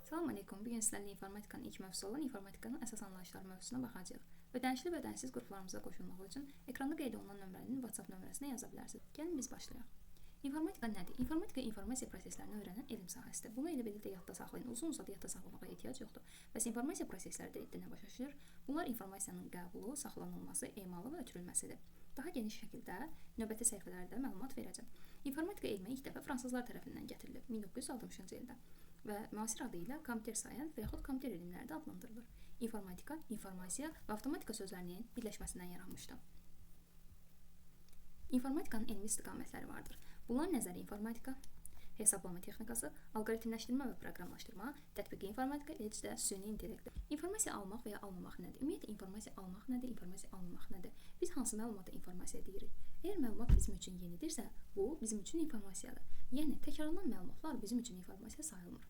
Salam aleykum. Bu gün sizlərlə informatikanın ilk mövzusu olan informatikanın əsas anlayışları mövzusuna baxacağıq. Ödənişli və ödənişsiz qruplarımıza qoşulmaq üçün ekranda qeyd olunan nömrənin WhatsApp nömrəsinə yaza bilərsiniz. Gəlin biz başlayaq. İnformatika nədir? İnformatika informasiya proseslərini öyrənən elm sahəsidir. Bunu elə belə də yadda saxlayın. Uzun-uzadı yadda saxlamağa ehtiyac yoxdur. Bəs informasiya prosesləri də nə başa düşülür? Bunlar informasiyanın qəbulu, saxlanılması, emalı və ötürülməsidir. Daha geniş şəkildə növbəti səhifələrdə məlumat verəcəm. İnformatika elmi ilk dəfə fransızlar tərəfindən gətirilib 1960-cı ildə və müasir adı ilə kompüter science və yaxud kompüter elmləri də adlandırılır. İnformatika, informasiya və avtomatika sözlərinin birləşməsindən yaranmışdır. İnformatikanın elmi istiqamətləri vardır. Bunlar nəzəri informatika, hesablama texnikası, alqoritmləşdirmə və proqramlaşdırma, tətbiqi informatika, eləcə də süni intellekt. İnformasiya almaq və ya almamaq nədir? Ümumiyyətlə informasiya almaq nədir, informasiya almamaq nədir? Biz hansı məlumata informasiya deyirik? Əgər məlumat bizim üçün yenidirsə, bu bizim üçün informasiyadır. Yəni təkrarlanan məlumatlar bizim üçün informasiya sayılmır.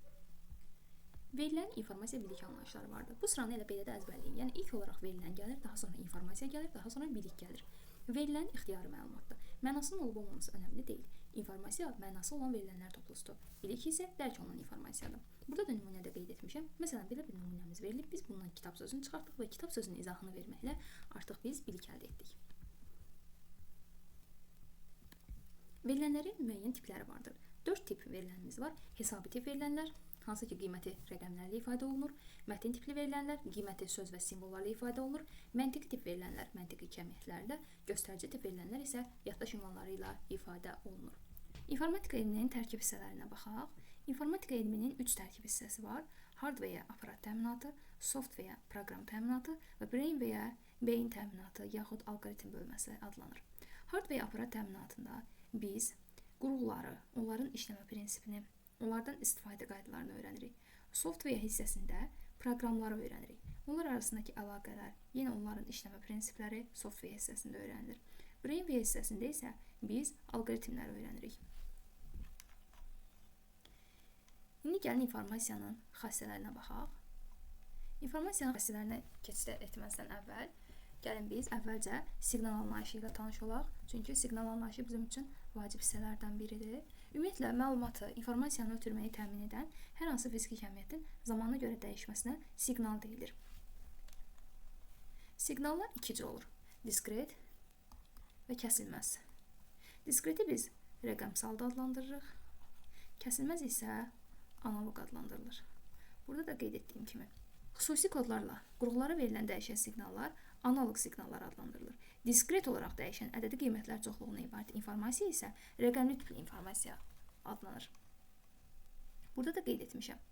Verilən informasiya bilik anlayışları vardır. Bu sıranı elə belə də əzbərləyin. Yəni ilk olaraq verilən gəlir, daha sonra informasiya gəlir, daha sonra bilik gəlir. Verilən ixtiyari məlumatdır. Mənasının olub-olmaması önəmli deyil. İnformasiya mənası olan verilənlər toplusudur. Bilik isə dərk olunan informasiyadır. Burada da nümunədə qeyd etmişəm. Məsələn, belə bir nümunəmiz verilib, biz bundan kitab sözünü çıxartdıq və kitab sözünün izahını verməklə artıq biz bilik əldə etdik. Verilənlərin müəyyən tipləri vardır. 4 tip verilənimiz var. Hesabi tip verilənlər, hansı ki qiyməti rəqəmlərlə ifadə olunur. Mətin tipli verilənlər, qiyməti söz və simvollarla ifadə olunur. Məntiqi tip verilənlər, məntiqi kəmiyyətlərlə, göstərici tip verilənlər isə yaddaş ünvanları ilə ifadə olunur. İnformatika elminin tərkib hissələrinə baxaq. İnformatika elminin 3 tərkib hissəsi var. Hardware aparat təminatı, software proqram təminatı və brain və ya beyin təminatı yaxud alqoritm bölməsi adlanır. Hardware aparat təminatında biz qurğuları, onların işləmə prinsipini, onlardan istifadə qaydalarını öyrənirik. Software hissəsində proqramları öyrənirik. Onlar arasındakı əlaqələr, yenə onların işləmə prinsipləri software hissəsində öyrənilir. Brainware hissəsində isə biz alqoritmləri öyrənirik. İndi gəlin informasiyanın xassələrinə baxaq. İnformasiyanın xassələrinə keçid etməzdən əvvəl gəlin biz əvvəlcə siqnal anlayışı ilə tanış olaq. Çünki siqnal anlayışı bizim üçün vacib hissələrdən biridir. Ümumiyyətlə, məlumatı, informasiyanı ötürməyi təmin edən hər hansı fiziki kəmiyyətin zamana görə dəyişməsinə siqnal deyilir. Siqnallar iki cür olur. Diskret və kəsilməz. Diskreti biz rəqəmsal da adlandırırıq. Kəsilməz isə analoq adlandırılır. Burada da qeyd etdiyim kimi. Xüsusi kodlarla qurğulara verilən dəyişən siqnallar analoq siqnallar adlandırılır. Diskret olaraq dəyişən ədədi qiymətlər çoxluğuna ibarət informasiya isə rəqəmli tipli informasiya adlanır. Burada da qeyd etmişəm.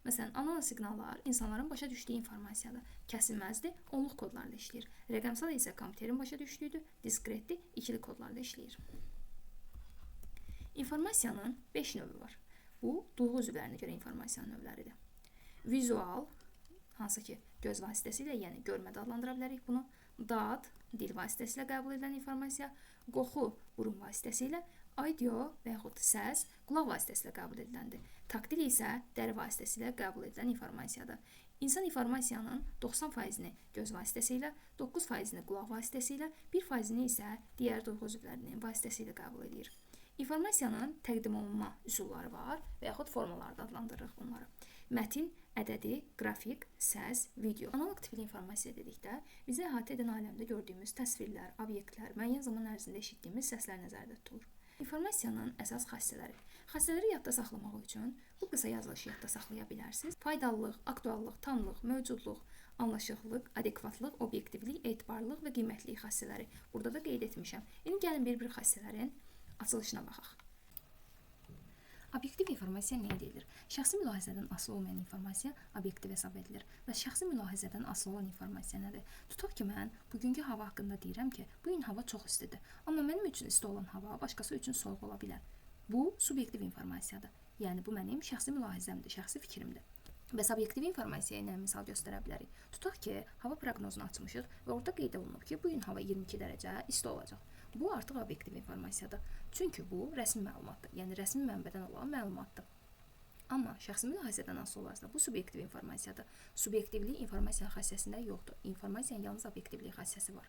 Məsələn, analoq siqnallar insanların başa düşdüyü informasiyadır. Kəsilməzdir, onluq kodlarla işləyir. Rəqəmsal isə kompüterin başa düşdüyüdür, diskretdir, ikili kodlarla işləyir. İnformasiyanın 5 növü var. Bu, duyğu üzvlərinə görə informasiyanın növləridir. Vizual, hansı ki göz vasitəsilə, yəni görmədə adlandıra bilərik bunu. Dad, dil vasitəsilə qəbul edilən informasiya. Qoxu, burun vasitəsilə. Audio və yaxud səs, qulaq vasitəsilə qəbul ediləndir. Taktil isə dəri vasitəsilə qəbul edilən informasiyadır. İnsan informasiyanın 90%-ni göz vasitəsilə, 9%-ni qulaq vasitəsilə, 1%-ni isə digər duyğu üzvlərinin vasitəsilə qəbul edir. İnformasiyanın təqdim olunma üsulları var və yaxud formaları da adlandırırıq bunları. Mətin, ədədi, qrafik, səs, video. Analoq tipli informasiya dedikdə bizi əhatə edən aləmdə gördüyümüz təsvirlər, obyektlər, müəyyən zaman ərzində eşitdiyimiz səslər nəzərdə tutulur. İnformasiyanın əsas xassələri. Xassələri yadda saxlamaq üçün bu qısa yazılışı yadda saxlaya bilərsiniz. Faydalılıq, aktuallıq, tamlıq, mövcudluq, anlaşıqlıq, adekvatlıq, obyektivlik, etibarlılıq və qiymətlilik xassələri. Burada da qeyd etmişəm. İndi gəlin bir-bir xassələrin açılışına baxaq. Obyektiv informasiya nəyə deyilir? Şəxsi mülahizədən asılı olmayan informasiya obyektiv hesab edilir və şəxsi mülahizədən asılı olan informasiya nədir? Tutaq ki, mən bugünkü hava haqqında deyirəm ki, bu gün hava çox istidir. Amma mənim üçün isti olan hava başqası üçün soyuq ola bilər. Bu, subyektiv informasiyadır. Yəni, bu mənim şəxsi mülahizəmdir, şəxsi fikrimdir. Bəs obyektiv informasiya ilə misal göstərə bilərik. Tutaq ki, hava proqnozunu açmışıq və orada qeyd olunub ki, bu gün hava 22 dərəcə isti olacaq. Bu artıq obyektiv informasiyadır. Çünki bu rəsmi məlumatdır, yəni rəsmi mənbədən olan məlumatdır. Amma şəxsi mülahizədən asılı olarsa bu subyektiv informasiyadır. Subyektivlik informasiyanın xassəsində yoxdur. İnformasiyanın yalnız obyektivlik xassəsi var.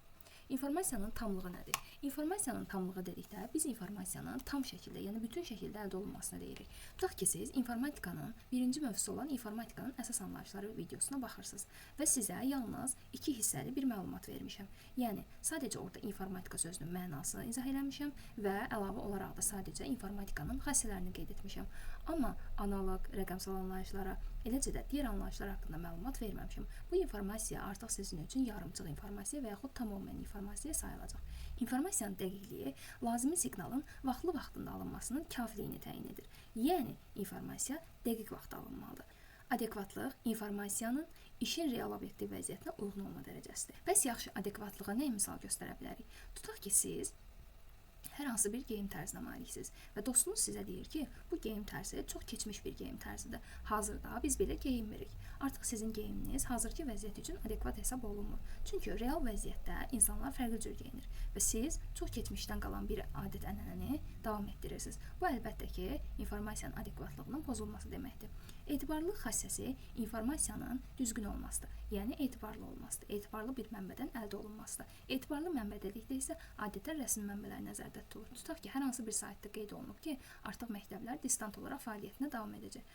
İnformasiyanın tamlığı nədir? İnformasiyanın tamlığı dedikdə biz informasiyanın tam şəkildə, yəni bütün şəkildə əldə olunmasını deyirik. Tutaq ki, siz informatikanın birinci mövzusu olan informatikanın əsas anlayışları videosuna baxırsınız və sizə yalnız 2 hissəli bir məlumat vermişəm. Yəni sadəcə orada informatika sözünün mənasını izah eləmişəm və əlavə olaraq da sadəcə informatikanın xassələrini qeyd etmişəm. Amma analoq rəqəmsal anlayışlara, eləcə də digər anlayışlar haqqında məlumat verməmişəm. Bu informasiya artıq sizin üçün yarımçıq informasiya və yaxud tam olmayan informasiya sayılacaq. İnformasiyanın dəqiqliyi lazımi siqnalın vaxtında alınmasının kafiliyini təyin edir. Yəni informasiya dəqiq vaxtda alınmalıdır. Adekvatlıq informasiyanın işin real obyektiv vəziyyətinə uyğun olma dərəcəsidir. Bəs yaxşı adekvatlığa nəyə misal göstərə bilərik? Tutaq ki, siz hər hansı bir geyim tərzinə maliksiniz və dostunuz sizə deyir ki, bu geyim tərzi çox keçmiş bir geyim tərzidir. Hazırda biz belə geyinmirik. Artıq sizin geyiminiz hazırki vəziyyət üçün adekvat hesab olunmur. Çünki real vəziyyətdə insanlar fərqli cür geyinir və siz çox keçmişdən qalan bir adət-ənənəni davam etdirirsiniz. Bu əlbəttə ki, informasiyanın adekvatlığının pozulması deməkdir. Etibarlılıq xassəsi informasiyanın düzgün olmasıdır. Yəni etibarlı olmasıdır. Etibarlı bir mənbədən əldə olunmasıdır. Etibarlı mənbə dedikdə isə adətən rəsmi mənbələr nəzərdə tutulur. Tutaq ki, hər hansı bir saytda qeyd olunub ki, artıq məktəblər distant olaraq fəaliyyətinə davam edəcək.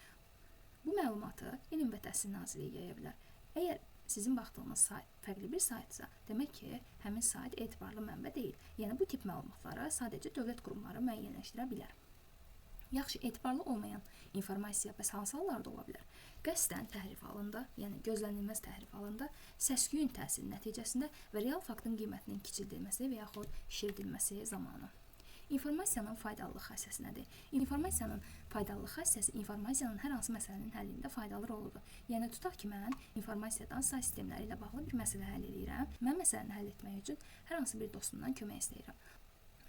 Bu məlumatı Elm və Təhsil Nazirliyi yaya bilər. Əgər sizin baxdığınız sayt fərqli bir saytsa, demək ki, həmin sayt etibarlı mənbə deyil. Yəni bu tip məlumatları sadəcə dövlət qurumları müəyyənləşdirə bilər. Yaxşı, etibarlı olmayan informasiya bəs hansı hallarda ola bilər? Qəsdən təhrif halında, yəni gözlənilməz təhrif halında, səs-küyün təsiri nəticəsində və real faktın qiymətinin kiçildilməsi və yaxud şişirdilməsi zamanı. İnformasiyanın faydalılıq xassəsi nədir? İnformasiyanın faydalılıq xassəsi informasiyanın hər hansı məsələnin həllində faydalı roludur. Yəni tutaq ki, mən informasiyadan say sistemləri ilə bağlı bir məsələ həll edirəm. Mən məsələni həll etmək üçün hər hansı bir dostumdan kömək istəyirəm.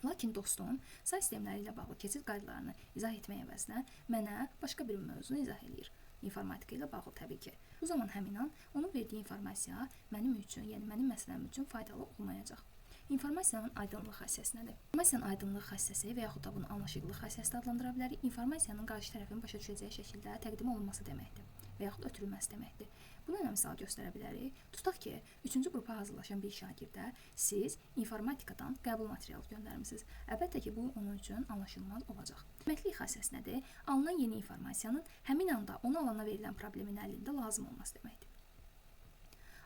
Lakin dostum say sistemləri ilə bağlı keçid qaydalarını izah etmək əvəzinə mənə başqa bir mövzunu izah edir. İnformatika ilə bağlı təbii ki. Bu zaman həmin an onun verdiyi informasiya mənim üçün, yəni mənim məsələm üçün faydalı olmayacaq. İnformasiyanın aydınlıq xassəsi nədir? İnformasiyanın aydınlıq xassəsi və yaxud da bunu anlaşıqlıq xassəsi adlandıra bilərik. İnformasiyanın qarşı tərəfin başa düşəcəyi şəkildə təqdim olunması deməkdir və yaxud ötürülməsi deməkdir. Buna nə misal göstərə bilərik? Tutaq ki, 3-cü qrupa hazırlaşan bir şagirdə siz informatikadan qəbul materialı göndərmisiniz. Əlbəttə ki, bu onun üçün anlaşılmaz olacaq. Deməklik xassəsi nədir? Alınan yeni informasiyanın həmin anda onu alana verilən problemin həllində lazım olması deməkdir.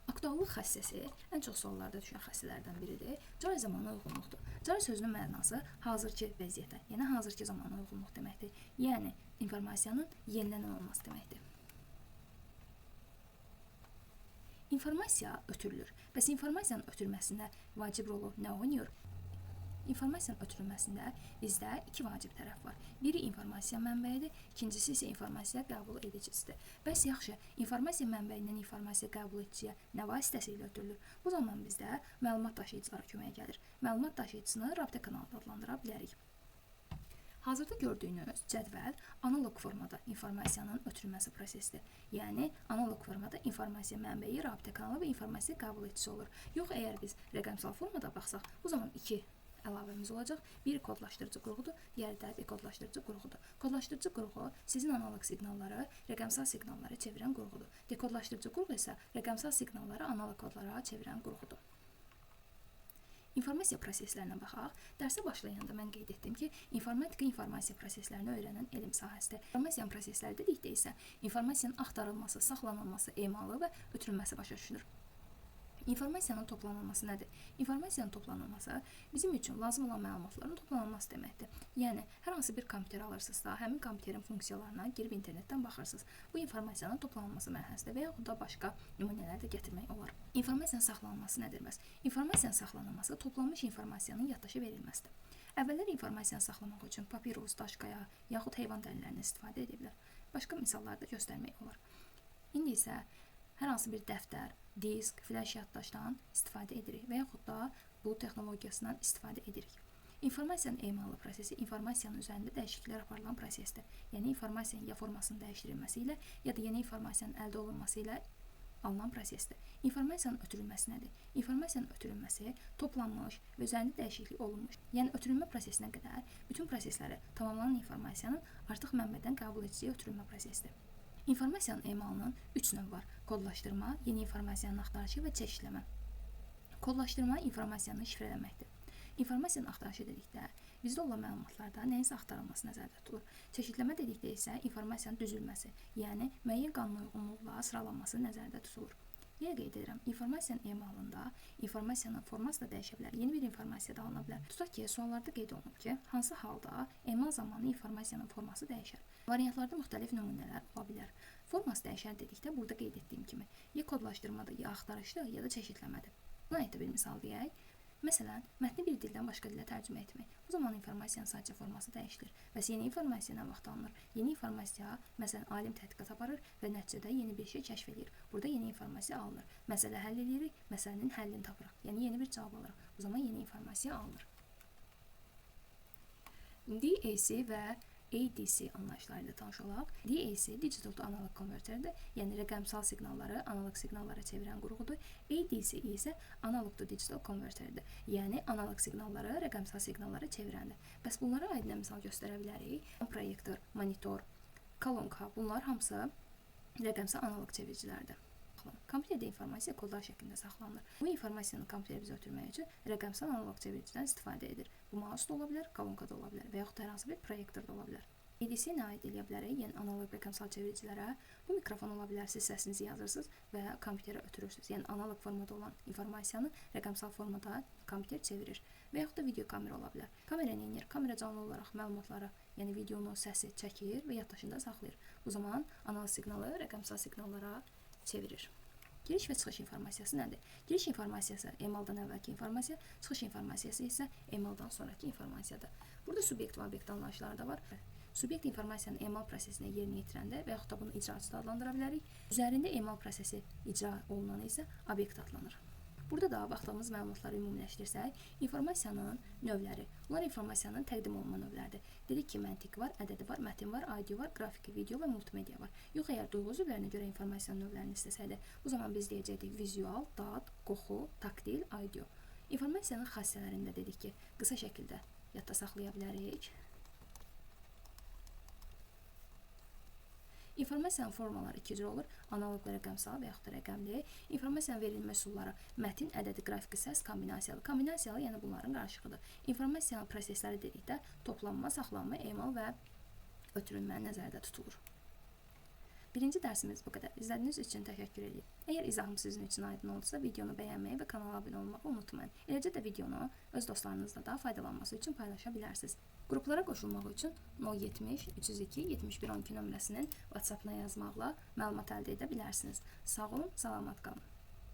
Aktuallıq xassəsi ən çox suallarda düşən xassələrdən biridir. Cari zamana uyğunluqdur. Cari sözünün mənası hazırki vəziyyətə, yəni hazırki zamana uyğunluq deməkdir. Yəni informasiyanın yenilənən olması deməkdir. İnformasiya ötürülür. Bəs informasiyanın ötürülməsində vacib rolu nə oynayır? İnformasiyanın ötürülməsində bizdə 2 vacib tərəf var. Biri informasiya mənbəyidir, ikincisi isə informasiya qəbul edicisidir. Bəs yaxşı, informasiya mənbəyindən informasiya qəbul ediciyə nə vasitəsilə ötürülür? Bu zaman bizdə məlumat daşıyıcılara kömək gəlir. Məlumat daşıyıcısını rabitə kanalı adlandıra bilərik. Hazırda gördüyünüz cədvəl analoq formada informasiyanın ötürülməsi prosesidir. Yəni, analoq formada informasiya mənbəyi, rabitə kanalı və informasiya qəbul edicisi olur. Yox, əgər biz rəqəmsal formada baxsaq, bu zaman 2 əlavəmiz olacaq. Biri kodlaşdırıcı qurğudur, digəri də dekodlaşdırıcı qurğudur. Kodlaşdırıcı qurğu sizin analoq siqnalları rəqəmsal siqnallara çevirən qurğudur. Dekodlaşdırıcı qurğu isə rəqəmsal siqnalları analoq kodlara çevirən qurğudur. İnformasiya proseslərinə baxaq. Dərsə başlayanda mən qeyd etdim ki, informatika informasiya proseslərini öyrənən elm sahəsidir. İnformasiyanın prosesləri dedikdə isə informasiyanın axtarılması, saxlanılması, emalı və ötürülməsi başa düşülür. İnformasiyanın toplanılması nədir? İnformasiyanın toplanılması bizim üçün lazım olan məlumatların toplanılması deməkdir. Yəni, hər hansı bir kompüter alırsınızsa, həmin kompüterin funksiyalarına girib internetdən baxırsınız. Bu informasiyanın toplanılması mərhələsində və yaxud da başqa nümunələr də gətirmək olar. İnformasiyanın saxlanılması nədir bəs? İnformasiyanın saxlanılması toplanmış informasiyanın yaddaşa verilməsidir. Əvvəllər informasiyanı saxlamaq üçün papirus, daşqaya, yaxud heyvan dərilərindən istifadə edə bilər. Başqa misallar da göstərmək olar. İndi isə hər hansı bir dəftər, disk, flash yaddaşdan istifadə edirik və yaxud da bu texnologiyasından istifadə edirik. İnformasiyanın emalı prosesi informasiyanın üzərində dəyişikliklər aparılan prosesdir. Yəni informasiyanın ya formasının dəyişdirilməsi ilə, ya da yeni informasiyanın əldə olunması ilə alınan prosesdir. İnformasiyanın ötürülməsi nədir? İnformasiyanın ötürülməsi toplanmış və üzərində dəyişiklik olunmuş. Yəni ötürülmə prosesinə qədər bütün prosesləri tamamlanan informasiyanın artıq mənbədən qəbul ediciyə ötürülmə prosesidir. İnformasiyanın emalının 3 növü var. Kodlaşdırma, yeni informasiyanın axtarışı və çeşidləmə. Kodlaşdırma informasiyanı şifrələməkdir. İnformasiyanın axtarışı dedikdə, bizdə olan məlumatlarda nəyinsə axtarılması nəzərdə tutulur. Çeşidləmə dedikdə isə informasiyanın düzülməsi, yəni müəyyən qanunauyğunluqla sıralanması nəzərdə tutulur. Yenə qeyd edirəm, informasiyanın emalında informasiyanın forması da dəyişə bilər, yeni bir informasiya da alına bilər. Tutaq ki, suallarda qeyd olunub ki, hansı halda emal zamanı informasiyanın forması dəyişər? Variantlarda müxtəlif nümunələr ola bilər. Forması dəyişər dedikdə, burada qeyd etdiyim kimi, ya kodlaşdırmadır, ya axtarışdır, ya da çeşidləmədir. Buna aid bir misal deyək. Məsələn, mətni bir dildən başqa dilə tərcümə etmək. Bu zaman informasiyanın sadəcə forması dəyişilir. Bəs yeni informasiya nə vaxt alınır? Yeni informasiya, məsələn, alim tədqiqat aparır və nəticədə yeni bir şey kəşf edir. Burada yeni informasiya alınır. Məsələ həll edirik, məsələnin həllini tapırıq. Yəni yeni bir cavab alırıq. Bu zaman yeni informasiya alınır. DAC və ADC anlayışları ilə tanış olaq. DAC Digital to Analog Converterdir, yəni rəqəmsal siqnalları analog siqnallara çevirən qurğudur. ADC isə Analog to Digital Converterdir, yəni analog siqnalları rəqəmsal siqnallara çevirəndir. Bəs bunlara aid nə misal göstərə bilərik? Proyektor, monitor, kolonka, bunlar hamısı rəqəmsal analog çeviricilərdir. Kompüterdə informasiya kodlar şəklində saxlanılır. Bu informasiyanı kompüterə bizə ötürmək üçün rəqəmsal analog çeviricidən istifadə edir. Bu mouse da ola bilər, kolonka da ola bilər və yaxud hər hansı bir proyektor da ola bilər. ADC nə aid edə bilərik? Yəni analog rəqəmsal çeviricilərə. Bu mikrofon ola bilər, siz səsinizi yazırsınız və kompüterə ötürürsünüz. Yəni analog formada olan informasiyanı rəqəmsal formada kompüter çevirir. Və yaxud da video kamera ola bilər. Kamera nə edir? Kamera canlı olaraq məlumatları, yəni videonu, səsi çəkir və yaddaşında saxlayır. Bu zaman analog siqnalı rəqəmsal siqnallara çevirir. Giriş və çıxış informasiyası nədir? Giriş informasiyası emaldan əvvəlki informasiya, çıxış informasiyası isə emaldan sonraki informasiyadır. Burada subyekt və obyekt anlayışları da var. Subyekt informasiyanın emal prosesinə yerinə yetirəndə və yaxud da bunu icraçı da adlandıra bilərik. Üzərində emal prosesi icra olunan isə obyekt adlanır. Burada da baxdığımız məlumatları ümumiləşdirsək, informasiyanın növləri. Bunlar informasiyanın təqdim olunma növləridir. Dedik ki, məntiq var, ədədi var, mətin var, audio var, qrafiki, video və multimedia var. Yox, əgər duyğu üzvlərinə görə informasiyanın növlərini istəsəydi, bu zaman biz deyəcəkdik vizual, dad, qoxu, taktil, audio. İnformasiyanın xassələrində dedik ki, qısa şəkildə yadda saxlaya bilərik. İnformasiyanın formaları iki cür olur. Analog və rəqəmsal və yaxud da rəqəmli. İnformasiyanın verilmə üsulları mətin, ədədi, qrafiki, səs, kombinasiyalı. Kombinasiyalı, yəni bunların qarışığıdır. İnformasiyanın prosesləri dedikdə toplanma, saxlanma, emal və ötürülmə nəzərdə tutulur. Birinci dərsimiz bu qədər. İzlədiyiniz üçün təşəkkür edirəm. Əgər izahım sizin üçün aydın oldusa, videonu bəyənməyi və kanala abunə olmağı unutmayın. Eləcə də videonu öz dostlarınızla da faydalanması üçün paylaşa bilərsiniz. Qruplara qoşulmaq üçün 070 302 71 12 nömrəsinin WhatsApp-na yazmaqla məlumat əldə edə bilərsiniz. Sağ olun, salamat qalın.